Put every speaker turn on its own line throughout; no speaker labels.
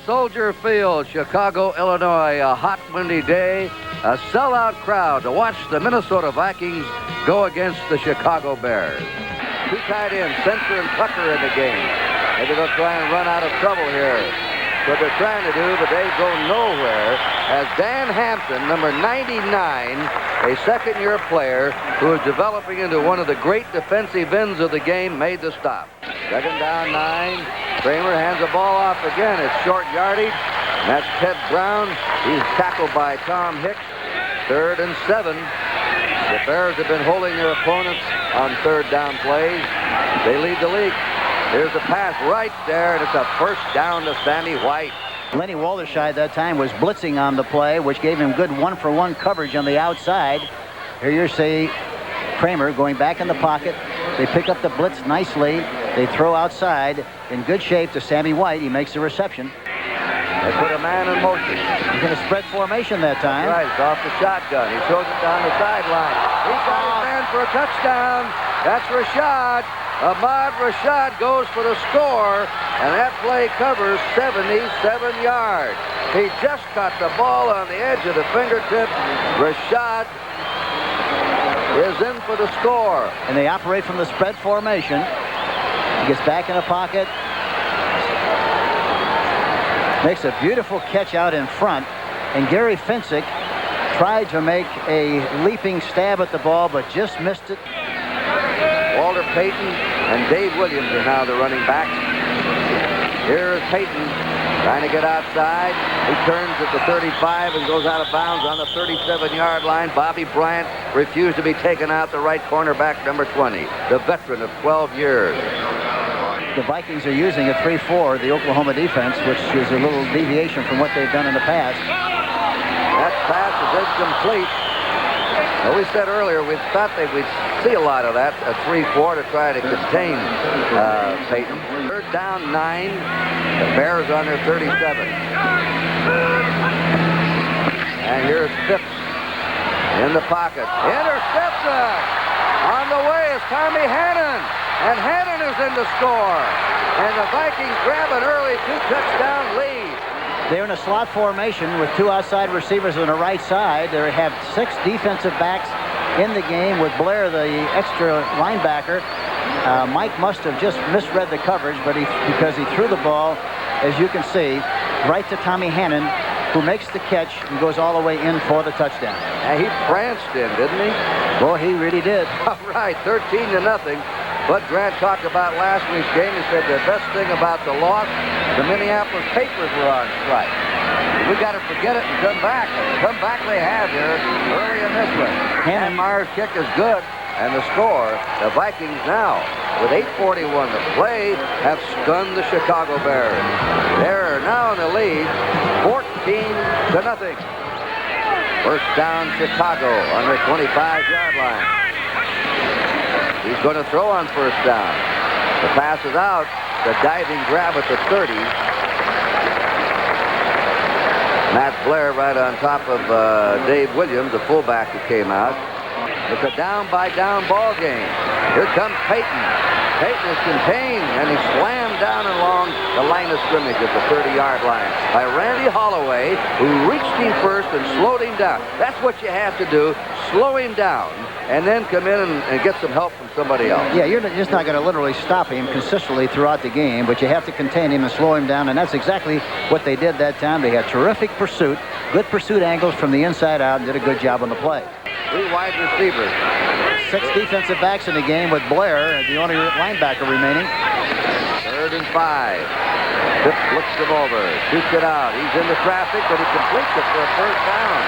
Soldier Field, Chicago, Illinois. A hot, windy day. A sellout crowd to watch the Minnesota Vikings go against the Chicago Bears. Two tight ends, Spencer and Tucker in the game. Maybe they'll try and run out of trouble here. What they're trying to do, but they go nowhere. As Dan Hampton, number 99, a second-year player who is developing into one of the great defensive ends of the game, made the stop. Second down, 9. Kramer hands the ball off again. It's short yardage. And that's Ted Brown. He's tackled by Tom Hicks. 3rd and 7. The Bears have been holding their opponents on third down plays. They lead the league. Here's the pass right there, and it's a first down to Sammy White.
Lenny Walderscheid that time was blitzing on the play, which gave him good one-for-one coverage on the outside. Here you see Kramer going back in the pocket. They pick up the blitz nicely. They throw outside in good shape to Sammy White. He makes the reception.
They put a man in motion.
He's going to spread formation that time.
Right, it's off the shotgun. He throws it down the sideline. He's got his man for a touchdown. That's Rashad. Ahmad Rashad goes for the score, and that play covers 77 yards. He just caught the ball on the edge of the fingertip. Rashad is in for the score.
And they operate from the spread formation. He gets back in the pocket. Makes a beautiful catch out in front. And Gary Finsick tried to make a leaping stab at the ball, but just missed it.
Walter Payton and Dave Williams are now the running backs. Here is Payton trying to get outside. He turns at the 35 and goes out of bounds on the 37-yard line. Bobby Bryant refused to be taken out, the right cornerback, number 20, the veteran of 12 years.
The Vikings are using a 3-4, the Oklahoma defense, which is a little deviation from what they've done in the past.
That pass is incomplete. Well, we said earlier we thought that we'd see a lot of that, a 3-4 to try to contain Payton. Third down, 9. The Bears on their 37. And here's Phipps in the pocket. Interception! On the way is Tommy Hannon. And Hannon is in to score. And the Vikings grab an early 2-touchdown lead.
They're in a slot formation with 2 outside receivers on the right side. They have 6 defensive backs in the game with Blair, the extra linebacker. Mike must have just misread the coverage, but because he threw the ball, as you can see, right to Tommy Hannon, who makes the catch and goes all the way in for the touchdown.
And he pranced in, didn't he?
Boy, he really did.
All right, 13-0. Bud Grant talked about last week's game. He said the best thing about the loss, the Minneapolis papers were on strike. We got to forget it and come back. And come back they have here early in this one. Hanmeyer's kick is good. And the score, the Vikings now, with 8:41 to play, have stunned the Chicago Bears. They're now in the lead, 14-0. First down, Chicago on their 25-yard line. He's going to throw on first down. The pass is out. The diving grab at the 30. Matt Blair right on top of Dave Williams, the fullback who came out. It's a down-by-down ball game. Here comes Payton. Payton is contained, and he's slammed down along the line of scrimmage at the 30-yard line by Randy Holloway, who reached him first and slowed him down. That's what you have to do, slow him down, and then come in and get some help from somebody else.
Yeah, you're just not going to literally stop him consistently throughout the game, but you have to contain him and slow him down, and that's exactly what they did that time. They had terrific pursuit, good pursuit angles from the inside out, and did a good job on the play.
3 wide receivers.
6 defensive backs in the game with Blair, the only linebacker remaining.
3rd and 5. Phipps looks him over, shoots it out. He's in the traffic, but he completes it for a first down.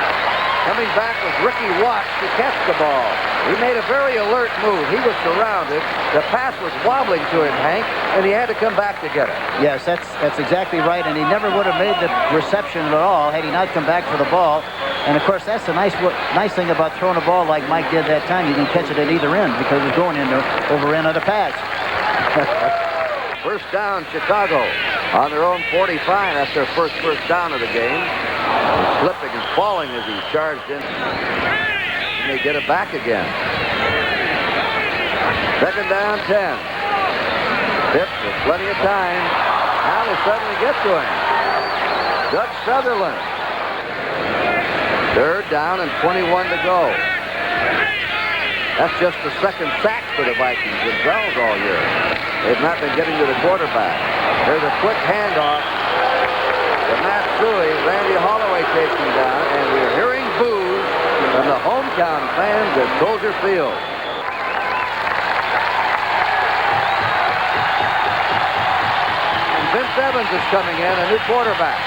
Coming back was Ricky Watts to catch the ball. He made a very alert move. He was surrounded. The pass was wobbling to him, Hank, and he had to come back to get it.
Yes, that's exactly right, and he never would have made the reception at all had he not come back for the ball. And, of course, that's the nice thing about throwing a ball like Mike did that time. You can catch it at either end because it's going over end of the pass.
First down, Chicago on their own 45. That's their first down of the game. He's slipping and falling as he charged in. And they get it back again. Second down, 10. Phipps with plenty of time. Now they suddenly get to him. Doug Sutherland. Third down and 21 to go. That's just the second sack for the Vikings themselves all year. They've not been getting to the quarterback. There's a quick handoff to Matt Suey. Randy Holloway takes him down, and we're hearing boos from the hometown fans at Soldier Field. And Vince Evans is coming in, a new quarterback.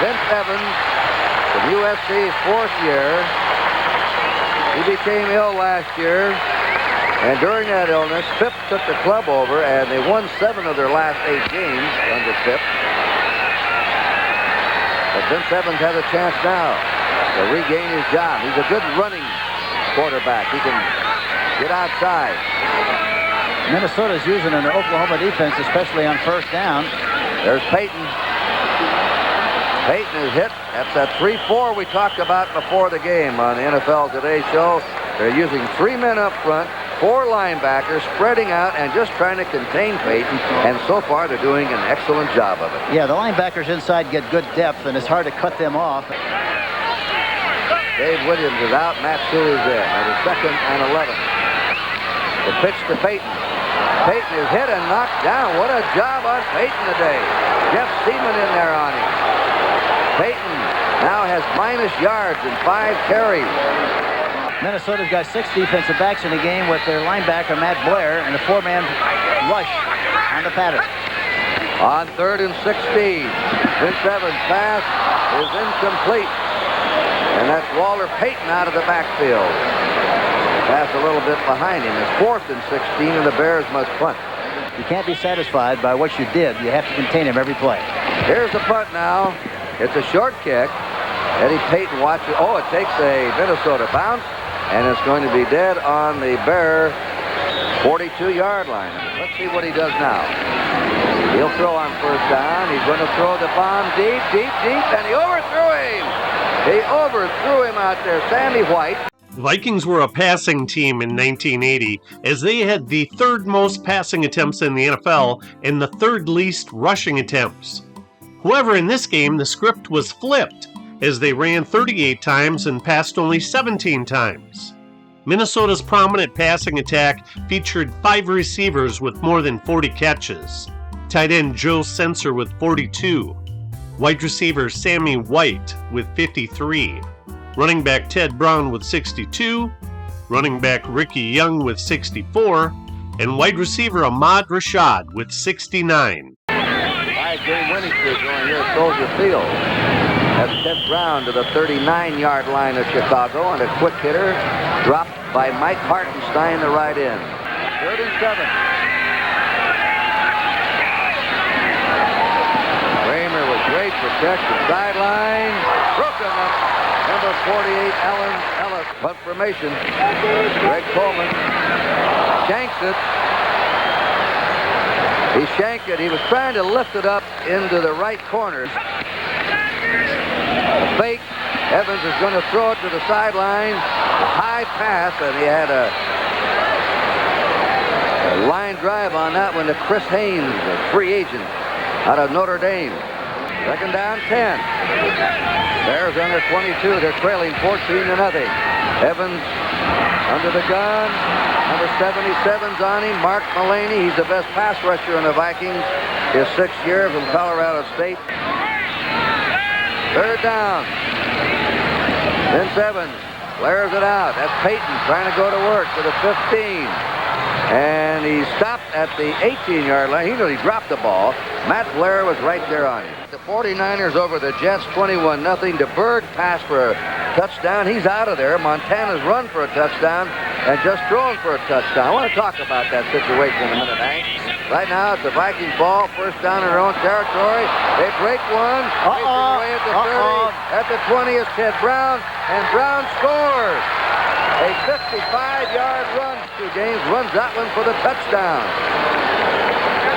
Vince Evans from USC's fourth year. He became ill last year, and during that illness, Phipps took the club over, and they won 7 of their last 8 games under Phipps. But Vince Evans has a chance now to regain his job. He's a good running quarterback. He can get outside.
Minnesota's using an Oklahoma defense, especially on first down.
There's Payton. Payton is hit. That's that 3-4 we talked about before the game on the NFL Today show. They're using 3 men up front, 4 linebackers, spreading out and just trying to contain Payton. And so far, they're doing an excellent job of it.
Yeah, the linebackers inside get good depth, and it's hard to cut them off.
Dave Williams is out. Matt Suey's in. And it's 2nd and 11. The pitch to Payton. Payton is hit and knocked down. What a job on Payton today. Jeff Seaman in there on him. Payton now has minus yards in 5 carries.
Minnesota's got 6 defensive backs in the game with their linebacker, Matt Blair, and a 4-man rush on the pattern.
On 3rd and 16, Vince Evans' pass is incomplete. And that's Walter Payton out of the backfield. Pass a little bit behind him. It's 4th and 16, and the Bears must punt.
You can't be satisfied by what you did. You have to contain him every play.
Here's the punt now. It's a short kick. Eddie Payton watches. Oh, it takes a Minnesota bounce, and it's going to be dead on the Bear 42-yard line. Let's see what he does now. He'll throw on first down. He's going to throw the bomb deep, and he overthrew him. He overthrew him out there. Sandy White.
The Vikings were a passing team in 1980 as they had the 3rd most passing attempts in the NFL and the 3rd least rushing attempts. However, in this game, the script was flipped as they ran 38 times and passed only 17 times. Minnesota's prominent passing attack featured 5 receivers with more than 40 catches. Tight end Joe Sensor with 42. Wide receiver Sammy White with 53. Running back Ted Brown with 62. Running back Ricky Young with 64. And wide receiver Ahmad Rashad with 69.
5-game winning streak going here at Soldier Field. That's Ted Brown to the 39-yard line of Chicago, and a quick hitter dropped by Mike Hartenstein, the right end. 3rd and 7. Kramer with great protection. Sideline. Broken up. Number 48, Alan Ellis. Punt formation. Greg Coleman shanks it. He shanked it. He was trying to lift it up into the right corner. The fake. Evans is going to throw it to the sideline. High pass, and he had a line drive on that one to Chris Haynes, a free agent out of Notre Dame. 2nd down, 10. Bears under 22. They're trailing 14-0. Evans under the gun. Number 77's on him. Mark Mullaney. He's the best pass rusher in the Vikings. His 6th year from Colorado State. 3rd down. Vince Evans flares it out. That's Payton trying to go to work to the 15. And he stopped at the 18-yard line. He nearly dropped the ball. Matt Blair was right there on him. The 49ers over the Jets, 21-0. DeBerg passed for a touchdown. He's out of there. Montana's run for a touchdown and just thrown for a touchdown. I want to talk about that situation in a minute, Hank. Right now, it's the Vikings ball. First down in their own territory. They break one. Away at the 30. At the 20 is Ted Brown. And Brown scores. A 55-yard run. 2 games, runs that one for the touchdown.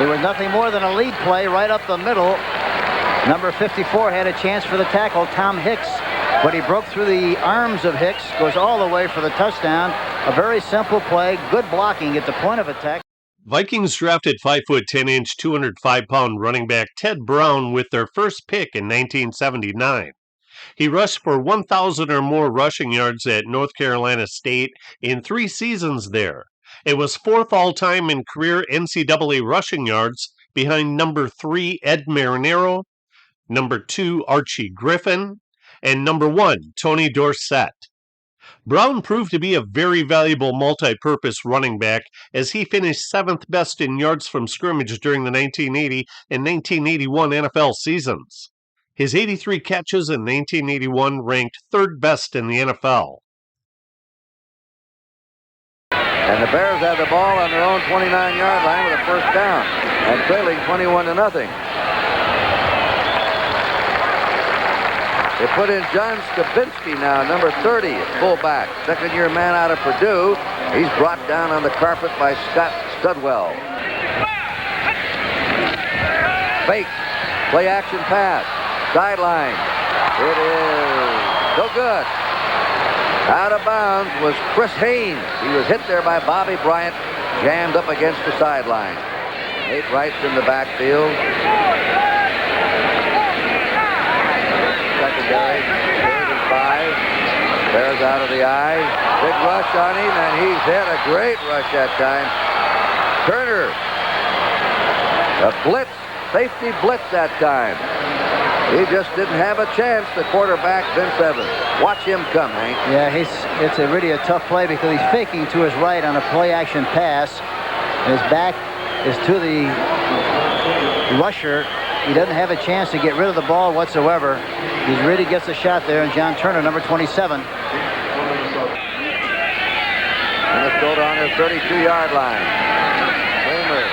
It was nothing more than a lead play right up the middle. Number 54 had a chance for the tackle, Tom Hicks, but he broke through the arms of Hicks, goes all the way for the touchdown. A very simple play, good blocking at the point of attack.
Vikings drafted 5'10", 205-pound running back Ted Brown with their first pick in 1979. He rushed for 1,000 or more rushing yards at North Carolina State in 3 seasons there. It was 4th all-time in career NCAA rushing yards behind number 3 Ed Marinero, number 2 Archie Griffin, and number 1 Tony Dorsett. Brown proved to be a very valuable multi-purpose running back as he finished 7th best in yards from scrimmage during the 1980 and 1981 NFL seasons. His 83 catches in 1981 ranked 3rd best in the NFL.
And the Bears have the ball on their own 29-yard line with a first down and trailing 21-0. They put in John Skabinski now, number 30, fullback. Second-year man out of Purdue. He's brought down on the carpet by Scott Studwell. Fake. Play action pass. Sideline. It is no good. Out of bounds was Chris Haynes. He was hit there by Bobby Bryant, jammed up against the sideline. Nate Wright's in the backfield. Secondary, 3rd and 5. Bears out of the eye. Big rush on him, and he's hit a great rush that time. Turner. A blitz, safety blitz that time. He just didn't have a chance, the quarterback, Vince Evans. Watch him come, Hank.
Yeah, it's really a tough play because he's faking to his right on a play-action pass. His back is to the rusher. He doesn't have a chance to get rid of the ball whatsoever. He really gets a shot there, and John Turner, number 27.
Minnesota on their 32-yard line. Kramer.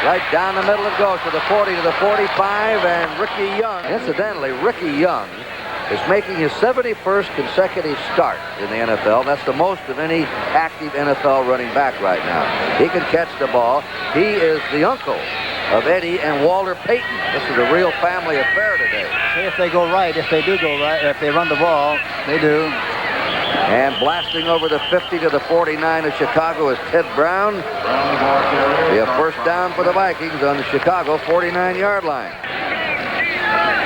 Right down the middle it goes to the 40, to the 45, and Ricky Young. Incidentally, Ricky Young is making his 71st consecutive start in the NFL. That's the most of any active NFL running back right now. He can catch the ball. He is the uncle of Eddie and Walter Payton. This is a real family affair today.
See if they go right, if they do go right, if they run the ball, they do.
And blasting over the 50 to the 49 of Chicago is Ted Brown. Be a first down for the Vikings on the Chicago 49-yard line.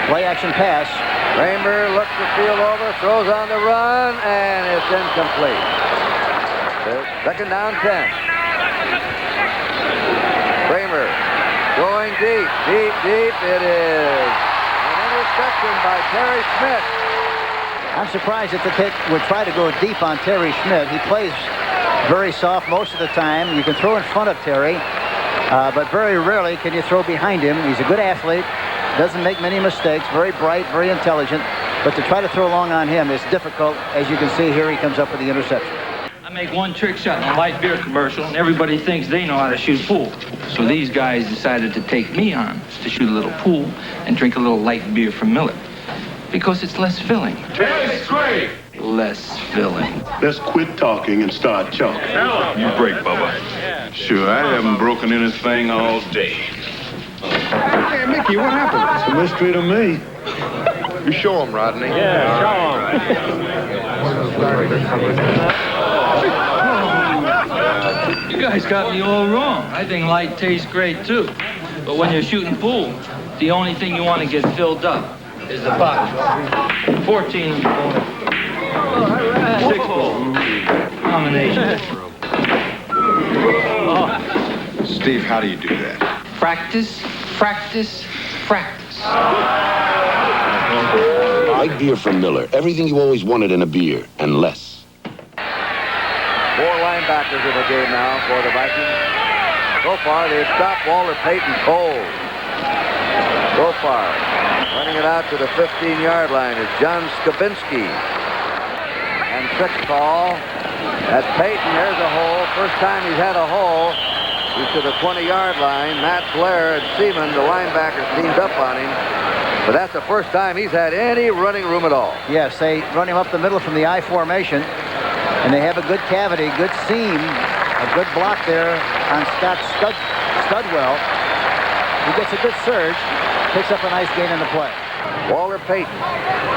Play action pass.
Kramer looks the field over, throws on the run, and it's incomplete. Second down, 10. Kramer going deep, deep, deep. It is an interception by Terry Schmidt.
I'm surprised that the pick would try to go deep on Terry Schmidt. He plays very soft most of the time. You can throw in front of Terry, but very rarely can you throw behind him. He's a good athlete, doesn't make many mistakes, very bright, very intelligent, but to try to throw long on him is difficult. As you can see here, he comes up with the interception.
I make one trick shot in a light beer commercial, and everybody thinks they know how to shoot pool. So these guys decided to take me on to shoot a little pool and drink a little light beer from Miller. Because it's less filling.
Tastes great.
Less filling.
Let's quit talking and start chalking. You break, Bubba. Sure, I haven't broken anything all day.
Hey, Mickey, what happened?
It's a mystery to me.
You show him, Rodney.
Yeah, show him. You guys got me all wrong. I think light tastes great, too. But when you're shooting pool, the only thing you want to get filled up is the box. 14 in the ball. 6 ball. Combination.
Steve, how do you do that?
Practice, practice, practice.
Light beer from Miller. Everything you always wanted in a beer, and less.
4 linebackers in the game now for the Vikings. So far, they've stopped Walter Payton cold. So far. Running it out to the 15-yard line is John Skabinski. And trick call. That's Payton. There's a hole. First time he's had a hole. He's to the 20-yard line. Matt Blair and Seaman, the linebackers, teamed up on him. But that's the first time he's had any running room at all.
Yes, they run him up the middle from the I formation, and they have a good cavity, good seam, a good block there on Scott Studwell. He gets a good surge, picks up a nice gain in the play.
Walter Payton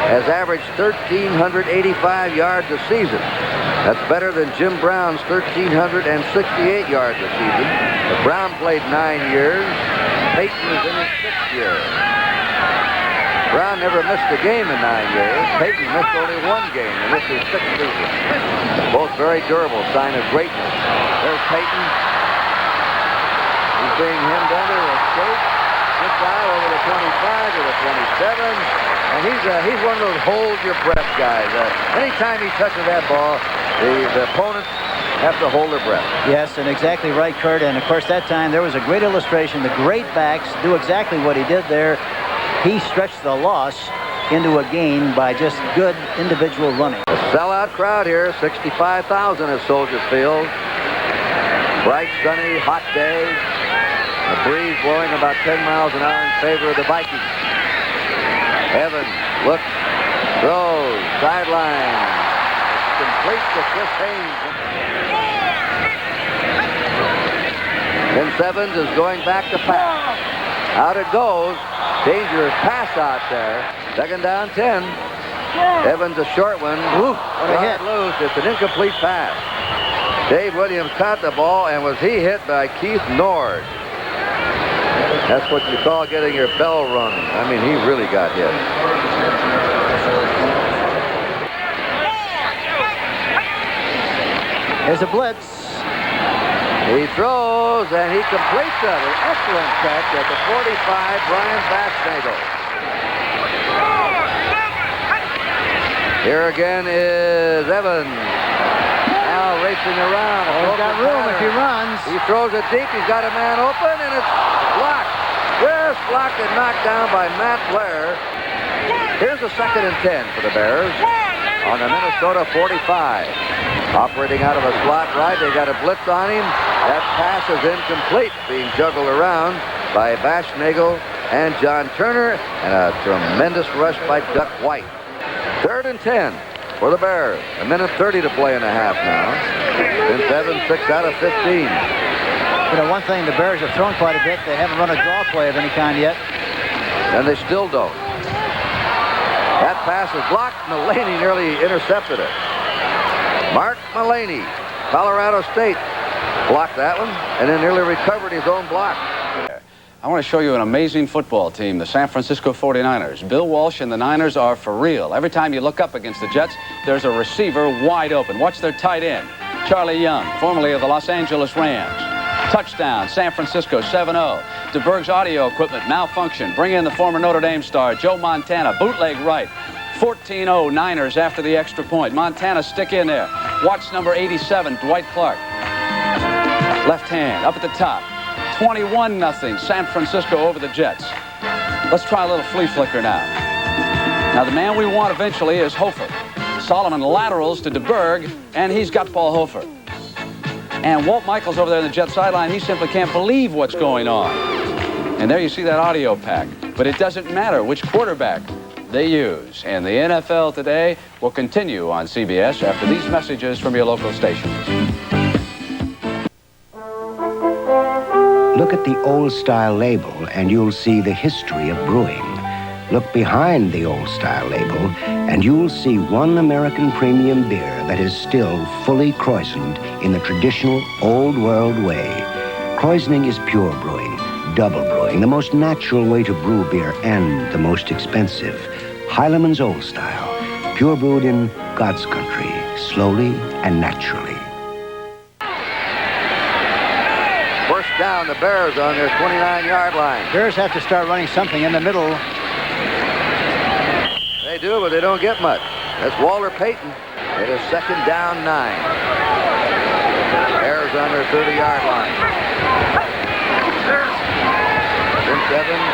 has averaged 1,385 yards a season. That's better than Jim Brown's 1,368 yards a season. But Brown played 9 years. Payton is in his 6th year. Brown never missed a game in 9 years. Payton missed only 1 game, and this is 6th season. Both very durable, sign of greatness. There's Payton. He's being hemmed under, escape. Gets out over the 25 to the 27. And he's one of those hold-your-breath guys. Anytime he touches that ball, the opponents have to hold their breath.
Yes, and exactly right, Kurt. And, of course, that time there was a great illustration. The great backs do exactly what he did there. He stretched the loss into a gain by just good individual running.
A sellout crowd here, 65,000 at Soldier Field. Bright, sunny, hot day. A breeze blowing about 10 miles an hour in favor of the Vikings. Evans looks, throws, sideline. Complete to Chris Haynes. Vince Evans is going back to pass. Out it goes. Dangerous pass out there. 2nd down, 10. Evans a short one.
Ooh, what a hit.
Loose. It's an incomplete pass. Dave Williams caught the ball, and was he hit by Keith Nord. That's what you call getting your bell rung. I mean, he really got hit.
There's a blitz.
He throws, and he completes it. An excellent catch at the 45, Brian Bashnagel. Here again is Evans. Now racing around.
He's got room if he runs.
He throws it deep. He's got a man open, and it's blocked. Just blocked and knocked down by Matt Blair. Here's a 2nd and 10 for the Bears on the Minnesota 45. Operating out of a slot right. They got a blitz on him. That pass is incomplete, being juggled around by Bashnagel and John Turner, and a tremendous rush by Duck White. 3rd and 10 for the Bears. 1:30 to play in the half now. Vince Evans 6 out of 15.
You know, one thing, the Bears have thrown quite a bit. They haven't run a draw play of any kind yet.
And they still don't. That pass is blocked. Mullaney nearly intercepted it. Mark Mullaney, Colorado State, blocked that one and then nearly recovered his own block.
I want to show you an amazing football team, the San Francisco 49ers. Bill Walsh and the Niners are for real. Every time you look up against the Jets, there's a receiver wide open. Watch their tight end, Charlie Young, formerly of the Los Angeles Rams. Touchdown, San Francisco, 7-0. DeBerg's audio equipment malfunctioned. Bring in the former Notre Dame star, Joe Montana, bootleg right. 14-0 Niners after the extra point. Montana stick in there. Watch number 87, Dwight Clark. Left hand, up at the top. 21-0 San Francisco over the Jets. Let's try a little flea flicker now. Now the man we want eventually is Hofer. Solomon laterals to DeBerg, and he's got Paul Hofer. And Walt Michaels over there in the Jet sideline, he simply can't believe what's going on. And there you see that audio pack. But it doesn't matter which quarterback they use. And the NFL Today will continue on CBS after these messages from your local stations.
Look at the old-style label, and you'll see the history of brewing. Look behind the old-style label, and you'll see one American premium beer that is still fully kreuzned in the traditional old-world way. Kreuzening is pure brewing, double brewing, the most natural way to brew beer and the most expensive. Heileman's Old Style, pure brewed in God's country, slowly and naturally.
First down, the Bears on their 29-yard line.
Bears have to start running something in the middle.
They do, but they don't get much. That's Walter Payton. It is 2nd down, 9. Bears on their 30-yard line. Vince Evans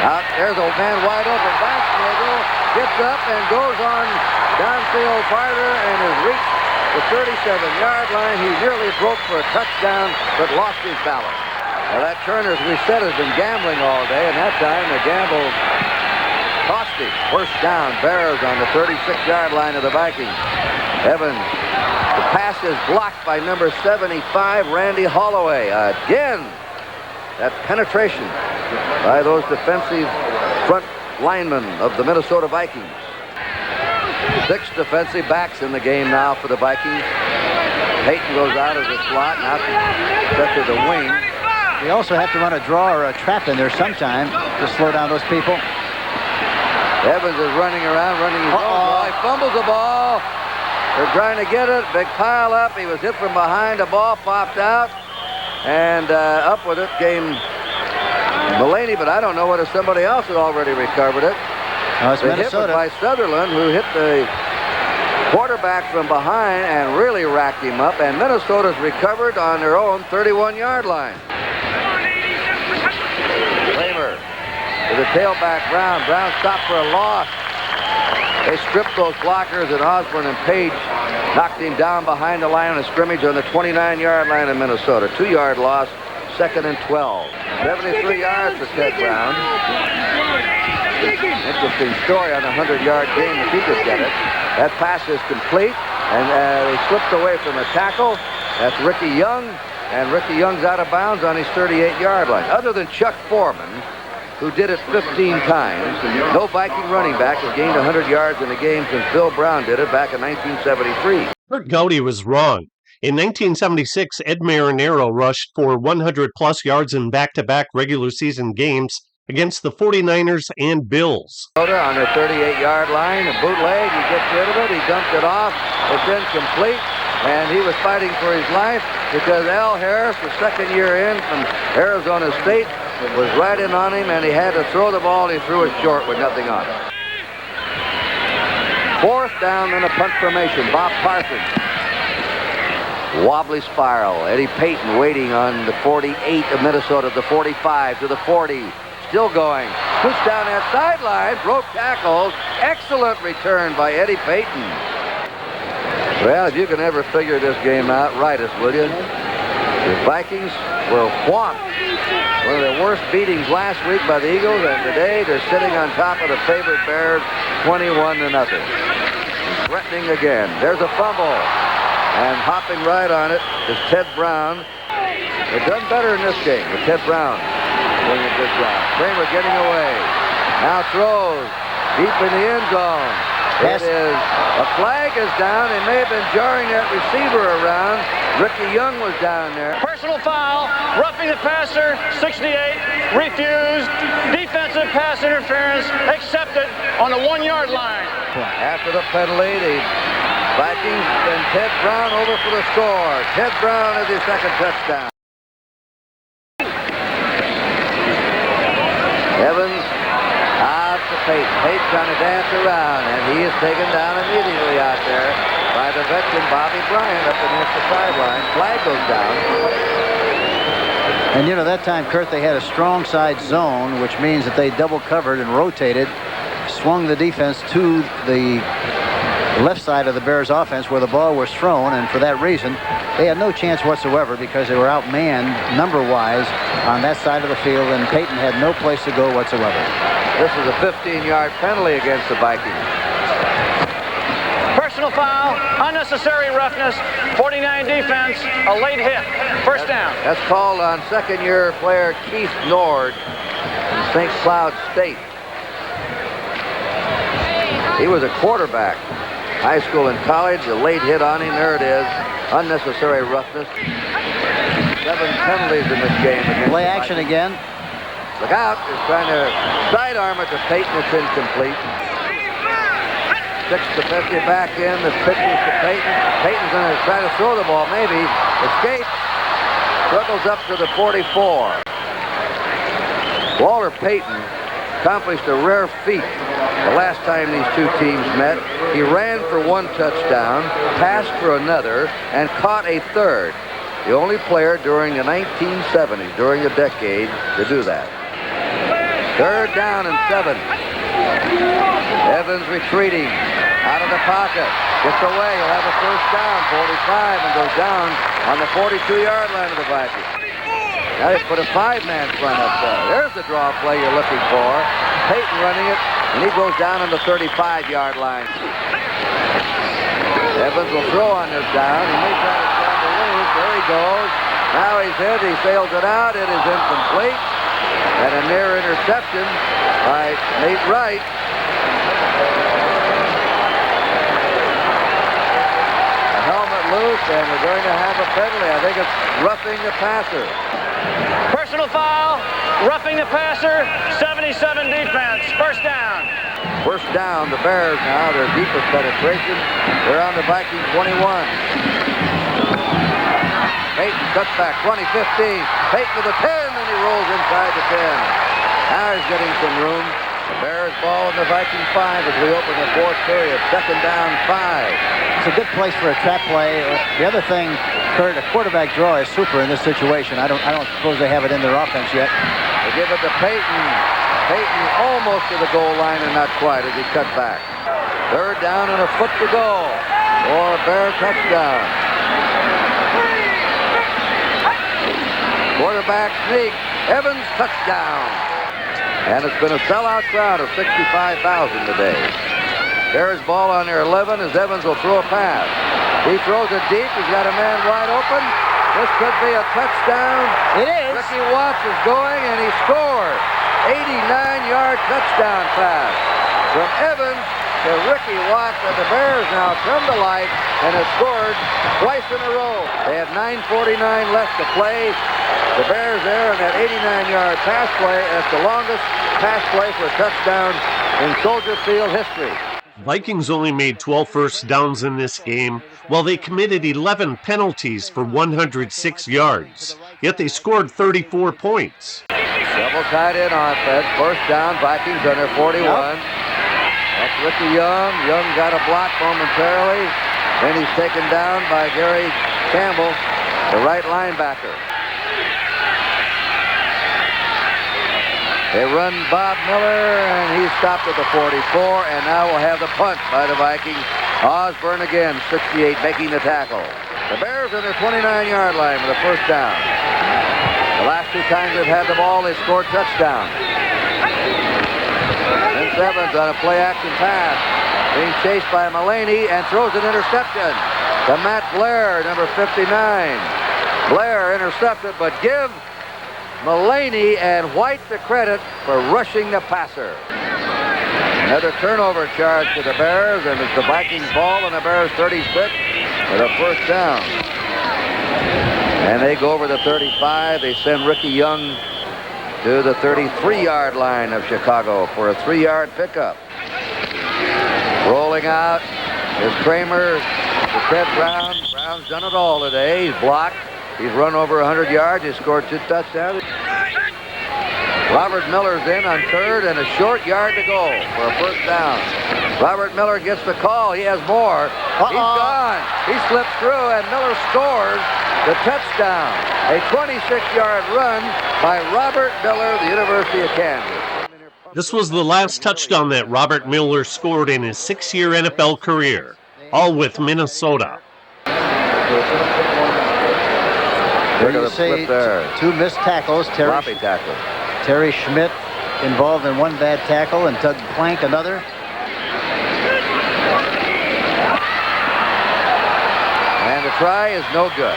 out. There's a man wide open. Bashnagel gets up and goes on downfield farther and has reached the 37-yard line. He nearly broke for a touchdown, but lost his balance. Now that Turner, as we said, has been gambling all day, and that time the gamble cost him. First down, Bears on the 36-yard line of the Vikings. Evans, the pass is blocked by number 75, Randy Holloway. Again, that penetration by those defensive front linemen of the Minnesota Vikings. 6 defensive backs in the game now for the Vikings. Payton goes out as a slot, now set to the wing.
You also have to run a draw or a trap in there sometime to slow down those people.
Evans is running around, running his own ball. He fumbles the ball. They're trying to get it. Big pile up. He was hit from behind. The ball popped out. And up with it came Mulaney, but I don't know whether somebody else had already recovered it.
Oh, it's
the
Minnesota.
hit was by Sutherland, who hit the quarterback from behind and really racked him up. And Minnesota's recovered on their own 31-yard line. Kramer to the tailback, Brown. Brown stopped for a loss. They stripped those blockers, and Osborne and Page knocked him down behind the line of scrimmage on the 29-yard line of Minnesota. 2-yard loss, 2nd and 12. 73 yards for Ted Brown. Interesting story on a 100-yard game if he could get it. That pass is complete, and he slipped away from a tackle. That's Ricky Young, and Ricky Young's out of bounds on his 38-yard line. Other than Chuck Foreman, who did it 15 times, no Viking running back has gained 100 yards in a game since Bill Brown did it back in 1973.
Kurt Gowdy was wrong. In 1976, Ed Marinero rushed for 100-plus yards in back-to-back regular season games against the 49ers and Bills.
On their 38-yard line, a bootleg, he gets rid of it, he dumped it off, it's incomplete, and he was fighting for his life because Al Harris, the second year in from Arizona State, was right in on him, and he had to throw the ball, and he threw it short with nothing on it. 4th down in a punt formation, Bob Parsons. Wobbly spiral, Eddie Payton waiting on the 48 of Minnesota, the 45 to the 40. Still going. Push down that sideline. Broke tackles. Excellent return by Eddie Payton. Well, if you can ever figure this game out, write us, will you? The Vikings were whomped. One of their worst beatings last week by the Eagles, and today they're sitting on top of the favored Bears 21-0. Threatening again. There's a fumble. And hopping right on it is Ted Brown. They've done better in this game with Ted Brown doing a good job. Kramer getting away. Now throws deep in the end zone. It is, a flag is down. They may have been jarring that receiver around. Ricky Young was down there.
Personal foul, roughing the passer, 68, refused. Defensive pass interference accepted on the 1-yard line.
After the penalty, the Vikings and Ted Brown over for the score. Ted Brown has his second touchdown. Evans out to Payton. Payton trying to dance around, and he is taken down immediately out there by the veteran Bobby Bryant up against the sideline. Flag goes down.
And you know, that time, Kurt, they had a strong side zone, which means that they double covered and rotated, swung the defense to the left side of the Bears offense where the ball was thrown, and for that reason they had no chance whatsoever because they were outmanned number-wise on that side of the field, and Payton had no place to go whatsoever.
This is a 15-yard penalty against the Vikings.
Personal foul, unnecessary roughness, 49 defense, a late hit, first down.
That's called on second-year player Keith Nord from St. Cloud State. He was a quarterback, high school and college. A late hit on him. There it is. Unnecessary roughness. 7 penalties in this game.
Play action again.
Look out. He's trying to sidearm it to Payton. It's incomplete. 6th defensive back in. The pitches to Payton. Payton's going to try to throw the ball. Maybe. Escapes. Struggles up to the 44. Walter Payton accomplished a rare feat the last time these two teams met. He ran for 1 touchdown, passed for another, and caught a third. The only player during the 1970s, during the decade, to do that. 3rd down and 7. Evans retreating out of the pocket. Gets away. He'll have a first down, 45, and goes down on the 42-yard line of the Vikings. Now they put a 5-man front up there. There's the draw play you're looking for. Payton running it, and he goes down on the 35-yard line. Evans will throw on this down. He may try to scramble loose. There he goes. Now he's hit. He sails it out. It is incomplete. And a near interception by Nate Wright. A helmet loose, and we're going to have a penalty. I think it's roughing the passer.
Personal foul, roughing the passer, 77 defense, first down.
First down, the Bears now, their deepest penetration. They're on the Viking 21. Payton cuts back, 20-15. Payton to the 10, and he rolls inside the 10. Now he's getting some room. The Bears ball in the Viking 5 as we open the fourth period. Second down, 5.
It's a good place for a trap play. The other thing, Kurt, a quarterback draw is super in this situation. I don't suppose they have it in their offense yet.
They give it to Payton. Payton almost to the goal line and not quite as he cut back. Third down and a foot to go for a Bear touchdown. Quarterback sneak. Evans touchdown. And it's been a sellout crowd of 65,000 today. Bears ball on their 11 as Evans will throw a pass. He throws it deep. He's got a man wide open. This could be a touchdown.
It is.
Ricky Watts is going, and he scored. 89-yard touchdown pass from Evans to Ricky Watts, and the Bears now come to life and have scored twice in a row. They have 9:49 left to play. The Bears there in that 89-yard pass play. That's the longest pass play for a touchdown in Soldier Field history.
Vikings only made 12 first downs in this game, while they committed 11 penalties for 106 yards. Yet they scored 34 points.
Double tight end offense. First down, Vikings on their 41. That's Ricky Young. Young got a block momentarily. Then he's taken down by Gary Campbell, the right linebacker. They run Bob Miller, and he's stopped at the 44, and now we'll have the punt by the Vikings. Osborne again, 68, making the tackle. The Bears on their 29-yard line with a first down. The last two times they've had the ball, they scored touchdowns. Vince Evans on a play-action pass, being chased by Mullaney, and throws an interception to Matt Blair, number 59. Blair intercepted, but give Mullaney and White the credit for rushing the passer. Another turnover charge to the Bears, and it's the Vikings ball on the Bears 36 with a first down. And they go over the 35. They send Ricky Young to the 33-yard line of Chicago for a 3-yard pickup. Rolling out is Kramer to Ted Brown. Brown's done it all today. He's blocked. He's run over 100 yards. He scored 2 touchdowns. Robert Miller's in on third and a short yard to go for a first down. Robert Miller gets the call. He has more. He's gone. He slips through, and Miller scores the touchdown. A 26-yard run by Robert Miller, the University of Kansas.
This was the last touchdown that Robert Miller scored in his 6-year NFL career, all with Minnesota.
There you see 2 missed tackles.
Sloppy tackle.
Terry Schmidt involved in 1 bad tackle, and Doug Plank another.
And the try is no good.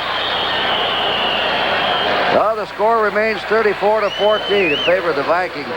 Well, the score remains 34-14 in favor of the Vikings.